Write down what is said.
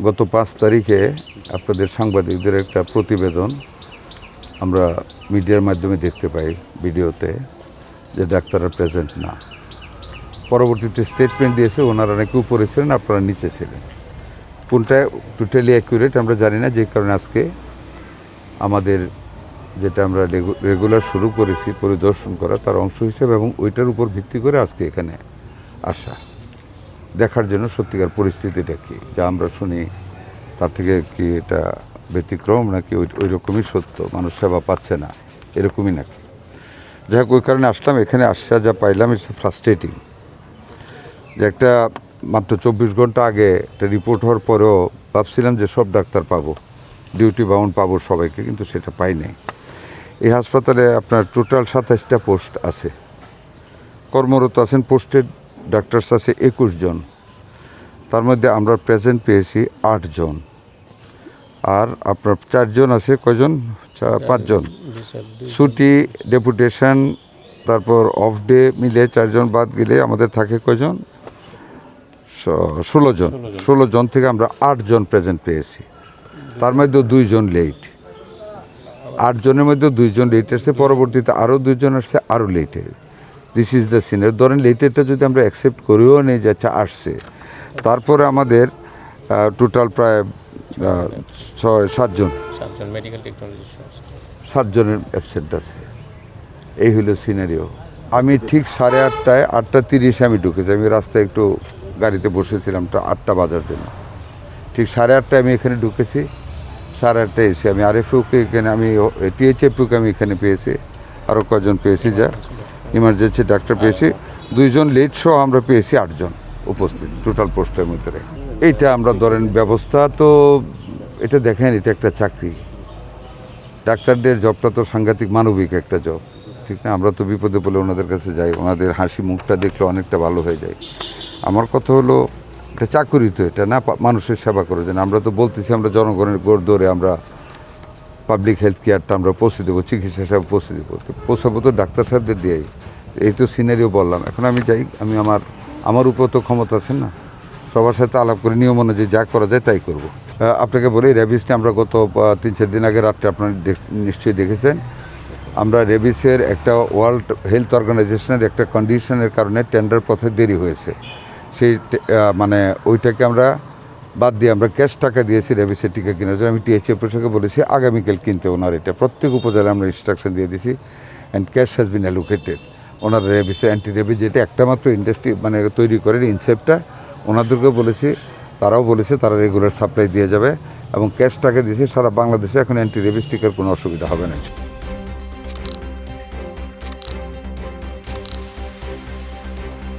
গত 5 তারিখে আপনাদের সাংবাদিকদের একটা প্রতিবেদন আমরা মিডিয়ার মাধ্যমে দেখতে পাই ভিডিওতে, যে ডাক্তাররা প্রেজেন্ট না। পরবর্তীতে স্টেটমেন্ট দিয়েছে ওনারা নাকি উপরে ছিলেন, আপনারা নিচে ছিলেন। কোনটা টোটালি অ্যাকুরেট আমরা জানি না, যে কারণে আজকে আমাদের যেটা আমরা রেগুলার শুরু করেছি পরিদর্শন করা, তার অংশ হিসেবে এবং ওইটার উপর ভিত্তি করে আজকে এখানে আসা, দেখার জন্য সত্যিকার পরিস্থিতিটা কী, যা আমরা শুনি তার থেকে কি এটা ব্যতিক্রম নাকি ওই রকমই সত্য, মানুষ সেবা পাচ্ছে না এরকমই নাকি। যাই হোক, ওই কারণে আসলাম। এখানে আসা যা পাইলাম ইটস ফ্রাস্ট্রেটিং, যে একটা মাত্র 24 ঘন্টা আগে একটা রিপোর্ট হওয়ার পরেও ভাবছিলাম যে সব ডাক্তার পাবো, ডিউটি বাউন্ড পাবো সবাইকে, কিন্তু সেটা পাই নাই। এই হাসপাতালে আপনার টোটাল 27টা পোস্ট আছে, কর্মরত আছেন পোস্টেড ডাক্তারস আছে 21 জন, তার মধ্যে আমরা প্রেজেন্ট পেয়েছি 8 জন, আর আপনার 4 জন আছে, কয়জন? 5 জন ছুটি, ডেপুটেশন, তারপর অফ ডে মিলে 4 জন বাদ গেলে আমাদের থাকে কয়জন? 16 জন। 16 জন থেকে আমরা 8 জন প্রেজেন্ট পেয়েছি, তার মধ্যে 2 জন লেট। 8 জনের মধ্যে 2 জন লেট আসছে, পরবর্তীতে আরও 2 জন আসছে আরও লেটে। This is the senior. ধরেন লেটেরটা যদি আমরা অ্যাকসেপ্ট করেও নিয়ে যাচ্ছে আসছে, তারপরে আমাদের টোটাল প্রায় 7 জন মেডিকেল টেকনোলজি 7 জনের অ্যাবসেন্ট আছে। এই হলো সিনারিও। আমি ঠিক 8:30টায় 8:30 আমি ঢুকেছি। আমি রাস্তায় একটু গাড়িতে বসেছিলাম 8টা বাজার জন্য। ঠিক 8:30টায় আমি এখানে ঢুকেছি। 8:30টায় এসে আমি আরএফওকে এখানে, আমি টিএইচএফকে আমি এখানে পেয়েছি, আরও কজন পেয়েছি, যা ইমার্জেন্সি ডাক্তার পেয়েছি। 2 জন লেট সহ আমরা পেয়েছি 8 জন উপস্থিত টোটাল পোস্টের মধ্যে। এইটা আমরা ধরেন ব্যবস্থা তো এটা দেখেন, এটা একটা চাকরি। ডাক্তারদের জবটা তো সাংঘাতিক মানবিক একটা জব, ঠিক না? আমরা তো বিপদে পড়লে ওনাদের কাছে যাই, ওনাদের হাসি মুখটা দেখলে অনেকটা ভালো হয়ে যায়। আমার কথা হলো, এটা চাকুরি তো, এটা না মানুষের সেবা করার জন্য। আমরা তো বলতেছি আমরা জনগণের গোড় ধরে আমরা পাবলিক হেলথ কেয়ারটা আমরা পৌঁছে দেবো, চিকিৎসা সেবা পৌঁছে দেবো, তো পৌঁছাবো তো ডাক্তার সাহেবদের দিয়েই। এই তো সিনারিও বললাম। এখন আমি যাই, আমি আমার উপর তো ক্ষমতা আছে না, সবার সাথে আলাপ করে নিয়ম অনুযায়ী যা করা যায় তাই করব। আপনাকে বলি, রেবিসটা আমরা গত 3-4 দিন আগে রাত্রে আপনারা নিশ্চয়ই দেখেছেন, আমরা রেবিসের একটা ওয়ার্ল্ড হেলথ অর্গানাইজেশনের একটা কন্ডিশনের কারণে টেন্ডার পথে দেরি হয়েছে। সেই মানে ওইটাকে আমরা বাদ দিয়ে আমরা ক্যাশ টাকা দিয়েছি রেবিসের টিকা কেনার জন্য। আমি টিএইচএফ প্রশাসনকে বলেছি আগামীকাল কিনতে ওনার এটা প্রত্যেক উপজেলায় আমরা ইনস্ট্রাকশন দিয়ে দিছি, and cash has been allocated. ওনার রেবিসে অ্যান্টি রেবিস যেটা একটা মাত্র ইন্ডাস্ট্রি মানে তৈরি করেন ইনসেপ্টটা, ওনাদেরকেও বলেছি, তারাও বলেছে তারা রেগুলার সাপ্লাই দিয়ে যাবে, এবং ক্যাশ টাকা দিয়েছি। সারা বাংলাদেশে এখন অ্যান্টি রেবিস টিকার কোনো অসুবিধা হবে না।